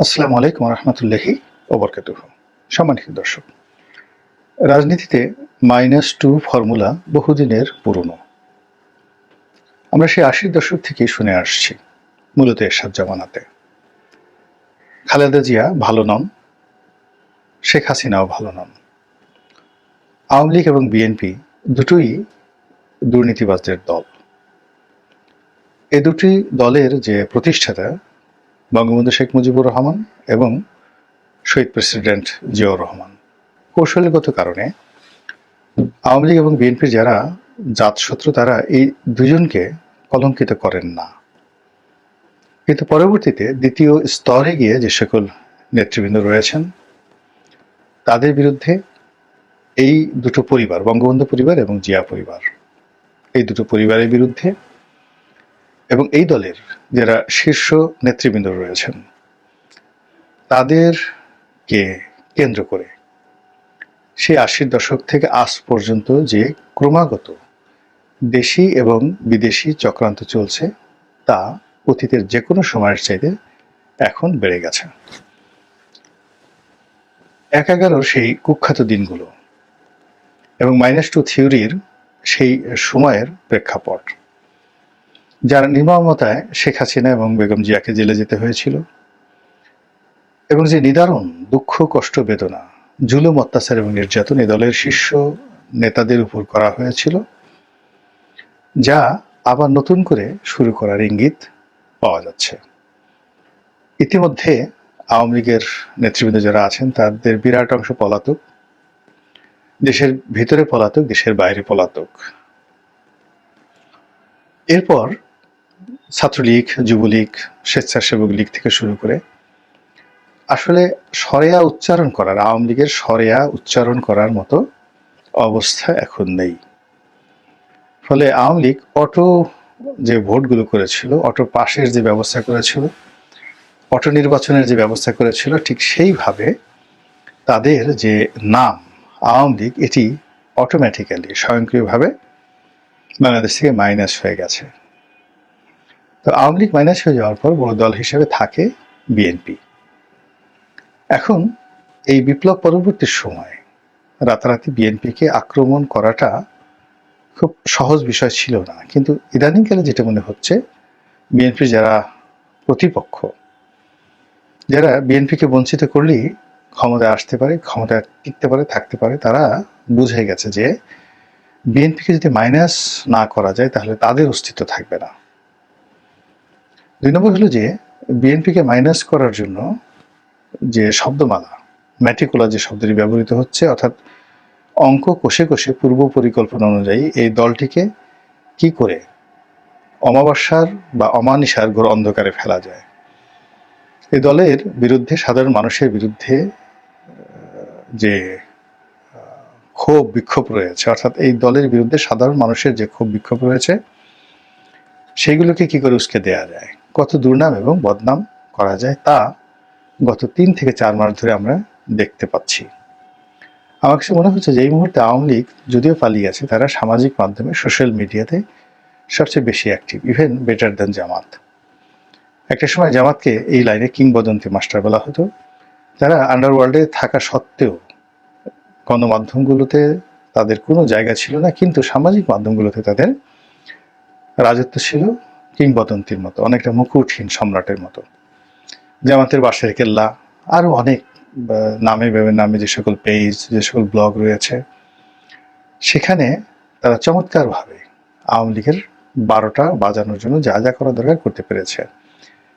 আসসালামু আলাইকুম রহমতুল্লাহি ওবরকাতুহু। সম্মানিত দর্শক, রাজনীতিতে -2 ফর্মুলা বহুদিনের পুরনো। আমরা সেই ৮০ দশক থেকেই শুনে আসছি, মূলত এরশাদ জামানাতে। খালেদা জিয়া ভালো নন, শেখ হাসিনাও ভালো নন। আওয়ামী লীগ এবং বিএনপি দুটোই দুর্নীতিবাজদের দল। এই দুটি দলের যে প্রতিষ্ঠাতা বঙ্গবন্ধু শেখ মুজিবুর রহমান এবং শহীদ প্রেসিডেন্ট জিয়াউর রহমান, কৌশলগত কারণে আওয়ামী লীগ এবং বিএনপির যারা জাতশত্রু তারা এই দুজনকে কলঙ্কিত করেন না। কিন্তু পরবর্তীতে দ্বিতীয় স্তরে গিয়ে যে সকল নেতৃবৃন্দ রয়েছেন তাদের বিরুদ্ধে এই দুটো পরিবার, বঙ্গবন্ধু পরিবার এবং জিয়া পরিবার, এই দুটো পরিবারের বিরুদ্ধে এবং এই দলের যারা শীর্ষ নেতৃবৃন্দ রয়েছেন তাদেরকে কেন্দ্র করে সেই ৮০ দশক থেকে আজ পর্যন্ত যে ক্রমাগত দেশি এবং বিদেশি চক্রান্ত চলছে তা অতীতের যে কোনো সময়ের চাইতে এখন বেড়ে গেছে। ১/১১ সেই কুখ্যাত দিনগুলো এবং -2 থিওরির সেই সময়ের প্রেক্ষাপট, যার নির্মমতায় শেখ হাসিনা এবং বেগম জিয়াকে জেলে যেতে হয়েছিল এবং যে নিদারুণ দুঃখ, কষ্ট, বেদনা, জুলুম, অত্যাচার এবং নির্যাতন এ দলের শীর্ষ নেতাদের উপর করা হয়েছিল, যা আবার নতুন করে শুরু করার ইঙ্গিত পাওয়া যাচ্ছে। ইতিমধ্যে আওয়ামী লীগের নেতৃবৃন্দ যারা আছেন তাদের বিরাট অংশ পলাতক, দেশের ভিতরে পলাতক, দেশের বাইরে পলাতক। এরপর ছাত্রলীগ, যুবলীগ, স্বেচ্ছাসেবক লীগ থেকে শুরু করে আসলে সরেয়া উচ্চারণ করার, আওয়ামী লীগের সরেয়া উচ্চারণ করার মতো অবস্থা এখন নেই। ফলে আওয়ামী লীগ অটো যে ভোটগুলো করেছিল, অটো পাশের যে ব্যবস্থা করেছিল, অটো নির্বাচনের যে ব্যবস্থা করেছিল, ঠিক সেইভাবে তাদের যে নাম আওয়ামী লীগ এটি অটোমেটিক্যালি স্বয়ংক্রিয়ভাবে বাংলাদেশ থেকে মাইনাস হয়ে গেছে। তো আওয়ামী লীগ মাইনাস হয়ে যাওয়ার পর বড় দল হিসেবে থাকে বিএনপি। এখন এই বিপ্লব পরবর্তী সময় রাতারাতি বিএনপিকে আক্রমণ করাটা খুব সহজ বিষয় ছিল না, কিন্তু ইদানিংকালে যেটা মনে হচ্ছে বিএনপির যারা প্রতিপক্ষ, যারা বিএনপিকে বঞ্চিত করলেই ক্ষমতায় আসতে পারে, ক্ষমতায় টিকতে পারে, থাকতে পারে, তারা বুঝে গেছে যে বিএনপিকে যদি মাইনাস না করা যায় তাহলে তাদের অস্তিত্ব থাকবে না। ২ নম্বর হলো যে বিএনপিকে মাইনাস করার জন্য যে শব্দমালা, ম্যাটিকুলার যে শব্দটি ব্যবহৃত হচ্ছে, অর্থাৎ অঙ্ক কষে কষে পূর্ব পরিকল্পনা অনুযায়ী এই দলটিকে কি করে অমাবস্যার বা অমানিসার ঘোর অন্ধকারে ফেলা যায়। এই দলের বিরুদ্ধে, সাধারণ মানুষের বিরুদ্ধে যে ক্ষোভ বিক্ষোভ রয়েছে, অর্থাৎ এই দলের বিরুদ্ধে সাধারণ মানুষের যে ক্ষোভ বিক্ষোভ রয়েছে সেগুলোকে কি করে উস্কে দেওয়া যায়, কত দুর্নাম এবং বদনাম করা যায়, তা গত ৩ থেকে ৪ মাস ধরে আমরা দেখতে পাচ্ছি। আমার কাছে মনে হচ্ছে যে এই মুহূর্তে আওয়ামী লীগ যদিও পালিয়ে আছে, তারা সামাজিক মাধ্যমে, সোশ্যাল মিডিয়াতে সবচেয়ে বেশি অ্যাক্টিভ, ইভেন বেটার দেন জামাত। একটা সময় জামাতকে এই লাইনে কিংবদন্তি মাস্টার বলা হতো। তারা আন্ডারওয়ার্ল্ডে থাকা সত্ত্বেও গণমাধ্যমগুলোতে তাদের কোনো জায়গা ছিল না, কিন্তু সামাজিক মাধ্যমগুলোতে তাদের রাজত্ব ছিল কিংবদন্তির মতো, অনেকটা মুকুটহীন সম্রাটের মতো। জামাতের বাঁশের কেল্লা, আরও অনেক নামে নামে যে সকল পেজ, যে সকল ব্লগ রয়েছে, সেখানে তারা চমৎকারভাবে আওয়ামী লীগের ১২টা বাজানোর জন্য যা যা করা দরকার করতে পেরেছে,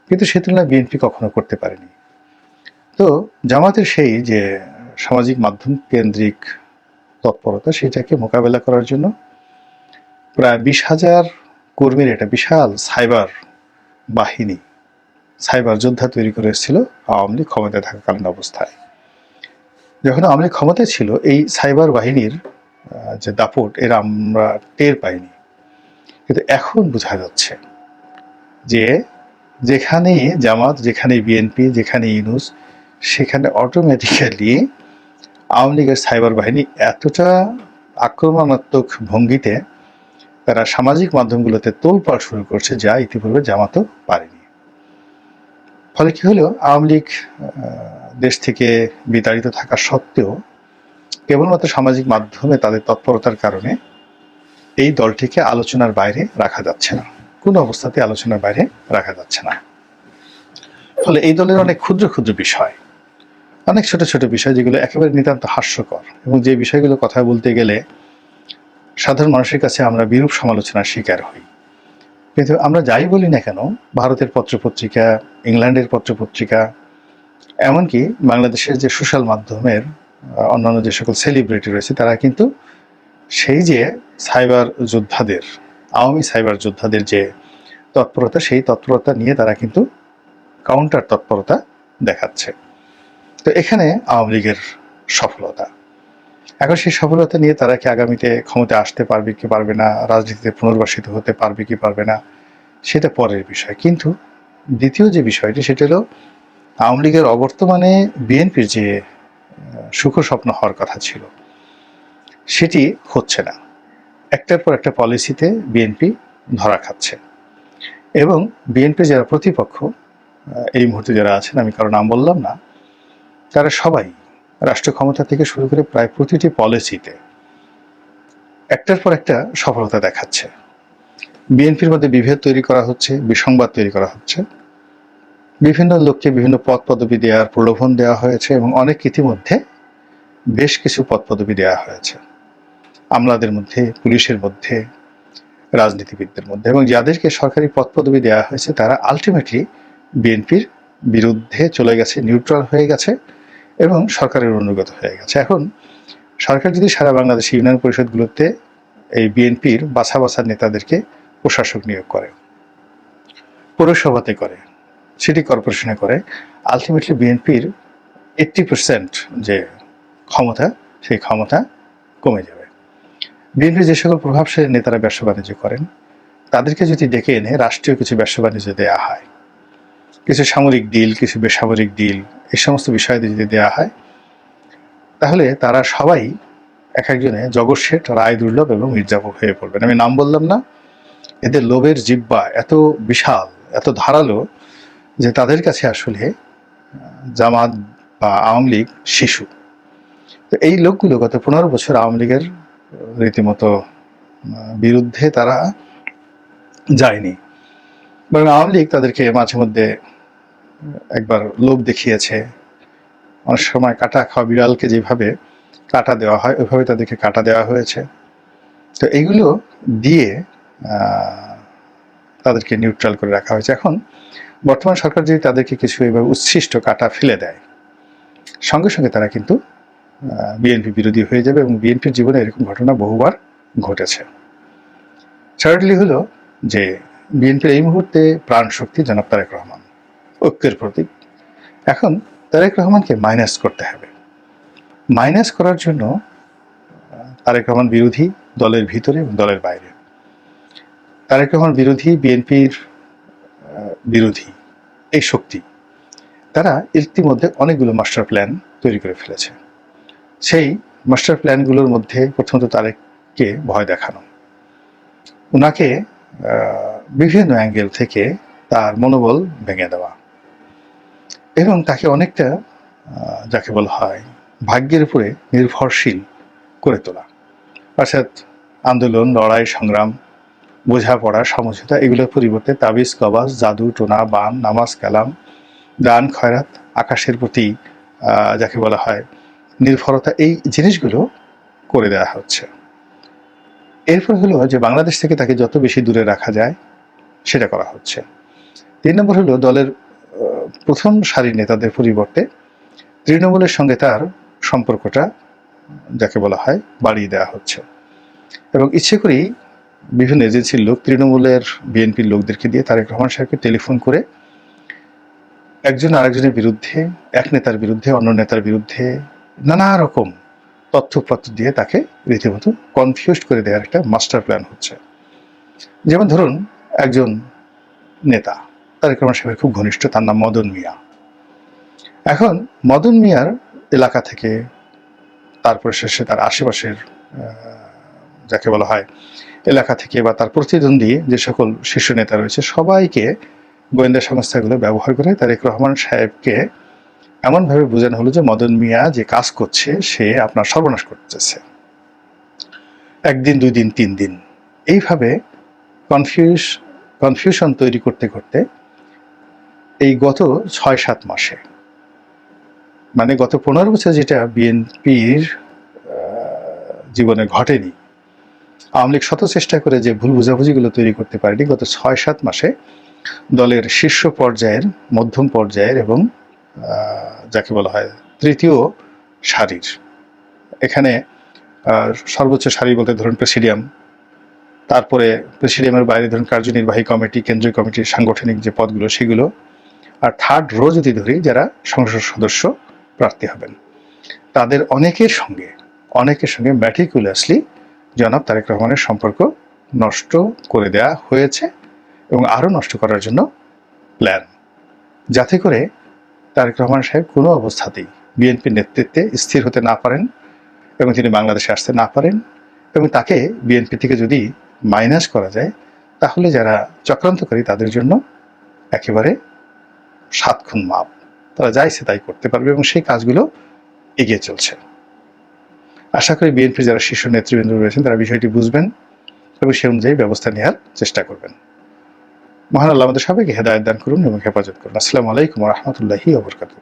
কিন্তু সে তুলনায় বিএনপি কখনো করতে পারেনি। তো জামাতের সেই যে সামাজিক মাধ্যম কেন্দ্রিক তৎপরতা, সেটাকে মোকাবেলা করার জন্য প্রায় ২০,০০০ কর্মীর একটা বিশাল সাইবার বাহিনী, সাইবার যোদ্ধা তৈরি করে এসেছিল আওয়ামী লীগ ক্ষমতায় থাকাকালীন অবস্থায়। যখন আওয়ামী লীগ ক্ষমতায় ছিল, এই সাইবার বাহিনীর যে দাপট এরা আমরা টের পাইনি, কিন্তু এখন বোঝা যাচ্ছে যে যেখানে জামাত, যেখানে বিএনপি, যেখানে ইউনূস, সেখানে অটোমেটিক্যালি আওয়ামী লীগের সাইবার বাহিনী এতটা আক্রমণাত্মক ভঙ্গিতে তারা সামাজিক মাধ্যমগুলোতে তোলপাড় শুরু করছে, যা ইতিপূর্বে জামাতও পারেনি। ফলে কি হলো, আওয়ামী লীগ দেশ থেকে বিতাড়িত থাকা সত্ত্বেও কেবলমাত্র সামাজিক মাধ্যমে তাদের তৎপরতার কারণে এই দলটিকে আলোচনার বাইরে রাখা যাচ্ছে না, কোনো অবস্থাতে আলোচনার বাইরে রাখা যাচ্ছে না। ফলে এই দলের অনেক ক্ষুদ্র ক্ষুদ্র বিষয়, অনেক ছোট ছোট বিষয় যেগুলো একেবারে নিতান্ত হাস্যকর, এবং যে বিষয়গুলো কথা বলতে গেলে সাধারণ মানুষের কাছে আমরা বিরূপ সমালোচনার শিকার হই। কিন্তু আমরা যাই বলি না কেন, ভারতের পত্রপত্রিকা, ইংল্যান্ডের পত্রপত্রিকা, এমনকি বাংলাদেশের যে সোশ্যাল মাধ্যমের অন্যান্য যে সকল সেলিব্রিটি রয়েছে, তারা কিন্তু সেই যে সাইবার যোদ্ধাদের, আওয়ামী সাইবার যোদ্ধাদের যে তৎপরতা, সেই তৎপরতা নিয়ে তারা কিন্তু কাউন্টার তৎপরতা দেখাচ্ছে। তো এখানে আওয়ামী লীগের সফলতা। এখন সেই সফলতা নিয়ে তারা কি আগামীতে ক্ষমতায় আসতে পারবে কি পারবে না, রাজনীতিতে পুনর্বাসিত হতে পারবে কি পারবে না, সেটা পরের বিষয়। কিন্তু দ্বিতীয় যে বিষয়টি, সেটা হলো আওয়ামী লীগের অবর্তমানে বিএনপির যে সুখ স্বপ্ন হওয়ার কথা ছিল, সেটি হচ্ছে না। একটার পর একটা পলিসিতে বিএনপি ধরা খাচ্ছে, এবং বিএনপি যারা প্রতিপক্ষ এই মুহূর্তে যারা আছেন, আমি কারো নাম বললাম না, তারা সবাই রাষ্ট্র ক্ষমতা থেকে শুরু করে প্রায় প্রতিটি পলিসিতে একটার পর একটা সফলতা দেখাচ্ছে। বিএনপির মধ্যে বিভেদ তৈরি করা হচ্ছে, বিসংবাদ তৈরি করা হচ্ছে, বিভিন্ন লোককে বিভিন্ন পদ পদবি দেওয়ার প্রলোভন দেওয়া হয়েছে, এবং অনেক ইতিমধ্যে বেশ কিছু পদ পদবি দেওয়া হয়েছে আমলাদের মধ্যে, পুলিশের মধ্যে, রাজনীতিবিদদের মধ্যে, এবং যাদেরকে সরকারি পদ পদবি দেওয়া হয়েছে তারা আলটিমেটলি বিএনপির বিরুদ্ধে চলে গেছে, নিউট্রাল হয়ে গেছে এবং সরকারের অনুগত হয়ে গেছে। এখন সরকার যদি সারা বাংলাদেশে ইউনিয়ন পরিষদগুলোতে এই বিএনপির বাছা বাছা নেতাদেরকে প্রশাসক নিয়োগ করে, পৌরসভাতে করে, সিটি কর্পোরেশনে করে, আলটিমেটলি বিএনপির 80% যে ক্ষমতা, সেই ক্ষমতা কমে যাবে। বিএনপির যে সকল প্রভাবশালী নেতারা ব্যবসা বাণিজ্য করেন, তাদেরকে যদি ডেকে এনে রাষ্ট্রীয় কিছু ব্যবসা বাণিজ্য দেওয়া হয়, কিছু সামরিক ডিল, কিছু বেসামরিক ডিল, এই সমস্ত বিষয় যদি দেওয়া হয়, তাহলে তারা সবাই এক একজনে জগৎ শেঠ, রায় দুর্লভ এবং মির্জাপুর হয়ে পড়বেন। আমি নাম বললাম না, এদের লোভের জিহ্বা এত বিশাল, এত ধারালো, যে তাদের কাছে আসলে জামাত বা আওয়ামী লীগ শিশু। তো এই লোকগুলো গত 15 বছর আওয়ামী লীগের রীতিমতো বিরুদ্ধে তারা যায়নি, বরং আওয়ামী লীগ তাদেরকে মাঝে মধ্যে একবার লোভ দেখিয়েছে। অনেক সময় কাটা খাওয়া বিড়ালকে যেভাবে কাটা দেওয়া হয়, ওইভাবে তাদেরকে কাটা দেওয়া হয়েছে। তো এইগুলো দিয়ে তাদেরকে নিউট্রাল করে রাখা হয়েছে। এখন বর্তমান সরকার যদি তাদেরকে কিছু এইভাবে উচ্ছিষ্ট কাটা ফেলে দেয়, সঙ্গে সঙ্গে তারা কিন্তু বিএনপি বিরোধী হয়ে যাবে, এবং বিএনপির জীবনে এরকম ঘটনা বহুবার ঘটেছে। থার্ডলি হলো যে বিএনপির এই মুহূর্তে প্রাণ শক্তি জনাব তারেক রহমান, ঐক্যের প্রতীক। এখন তারেক রহমানকে মাইনাস করতে হবে। মাইনাস করার জন্য তারেক রহমান বিরোধী দলের ভিতরে এবং দলের বাইরে, তারেক রহমান বিরোধী, বিএনপির বিরোধী এই শক্তি, তারা ইতিমধ্যে অনেকগুলো মাস্টার প্ল্যান তৈরি করে ফেলেছে। সেই মাস্টার প্ল্যানগুলোর মধ্যে প্রথমত তারেককে ভয় দেখানো, ওনাকে বিভিন্ন অ্যাঙ্গেল থেকে তার মনোবল ভেঙে দেওয়া, এবং তাকে অনেকটা যাকে বলা হয় ভাগ্যের উপরে নির্ভরশীল করে তোলা। অর্থাৎ আন্দোলন, লড়াই, সংগ্রাম, বোঝাপড়া, সমঝোতা, এগুলোর পরিবর্তে তাবিজ, কবাজ, জাদু, টোনা, বান, নামাজ, কালাম, দান, খয়রাত, আকাশের প্রতি যাকে বলা হয় নির্ভরতা, এই জিনিসগুলো করে দেওয়া হচ্ছে। এরপর হলো যে বাংলাদেশ থেকে তাকে যত বেশি দূরে রাখা যায় সেটা করা হচ্ছে। 3 নম্বর হলো দলের প্রথম সারির নেতাদের পরিবর্তে তৃণমূলের সঙ্গে তার সম্পর্কটা যাকে বলা হয় বাড়িয়ে দেওয়া হচ্ছে, এবং ইচ্ছে করেই বিভিন্ন এজেন্সির লোক তৃণমূলের, বিএনপির লোকদেরকে দিয়ে তারেক রহমান সাহেবকে টেলিফোন করে একজন আরেকজনের বিরুদ্ধে, এক নেতার বিরুদ্ধে অন্য নেতার বিরুদ্ধে নানা রকম তথ্যপত্র দিয়ে তাকে রীতিমতো কনফিউজ করে দেওয়ার একটা মাস্টার প্ল্যান হচ্ছে। যেমন ধরুন, একজন নেতা তারেক রহমান সাহেবের খুব ঘনিষ্ঠ, তার নাম মদন মিয়া। এখন মদন মিয়ার এলাকা থেকে, তারপরে শেষে তার আশেপাশের যাকে বলা হয় এলাকা থেকে, বা তার প্রতিদ্বন্দ্বী যে সকল শীর্ষ নেতা রয়েছে, সবাইকে গোয়েন্দা সংস্থাগুলো ব্যবহার করে তারেক রহমান সাহেবকে এমনভাবে বোঝানো হলো যে মদন মিয়া যে কাজ করছে সে আপনার সর্বনাশ করতেছে, একদিন 2 দিন 3 দিন এইভাবে কনফিউশন তৈরি করতে করতে এই গত 6-7 মাসে, মানে গত 15 বছর যেটা বিএনপির জীবনে ঘটেনি, আওয়ামী লীগ শত চেষ্টা করে যে ভুল বুঝাবুঝিগুলো তৈরি করতে পারেনি, গত 6-7 মাসে দলের শীর্ষ পর্যায়ের, মধ্যম পর্যায়ের এবং যাকে বলা হয় তৃতীয় সারির, এখানে সর্বোচ্চ সারি বলতে ধরুন প্রেসিডিয়াম, তারপরে প্রেসিডিয়ামের বাইরে ধরুন কার্যনির্বাহী কমিটি, কেন্দ্রীয় কমিটির সাংগঠনিক যে পদগুলো সেগুলো, আর থার্ড রো যদি ধরি যারা সংসদ সদস্য প্রার্থী হবেন, তাদের অনেকের সঙ্গে ম্যাটিকুলাসলি জনাব তারেক রহমানের সম্পর্ক নষ্ট করে দেওয়া হয়েছে এবং আরও নষ্ট করার জন্য প্ল্যান, যাতে করে তারেক রহমান সাহেব কোনো অবস্থাতেই বিএনপির নেতৃত্বে স্থির হতে না পারেন এবং তিনি বাংলাদেশে আসতে না পারেন, এবং তাকে বিএনপি থেকে যদি মাইনাস করা যায় তাহলে যারা চক্রান্তকারী তাদের জন্য একেবারে 7 খুন মাপ, তারা যা ইচ্ছে তাই করতে পারবে এবং সেই কাজগুলো এগিয়ে চলছে। আশা করি বিএনপির যারা শীর্ষ নেতৃবৃন্দ রয়েছেন তারা বিষয়টি বুঝবেন এবং সে অনুযায়ী ব্যবস্থা নেওয়ার চেষ্টা করবেন। মহান আল্লাহ আমাদের সবাইকে হেদায়েত দান করুন এবং হেফাজত করুন। আসসালামু আলাইকুম ওয়া রাহমাতুল্লাহি ওয়া বারাকাতুহু।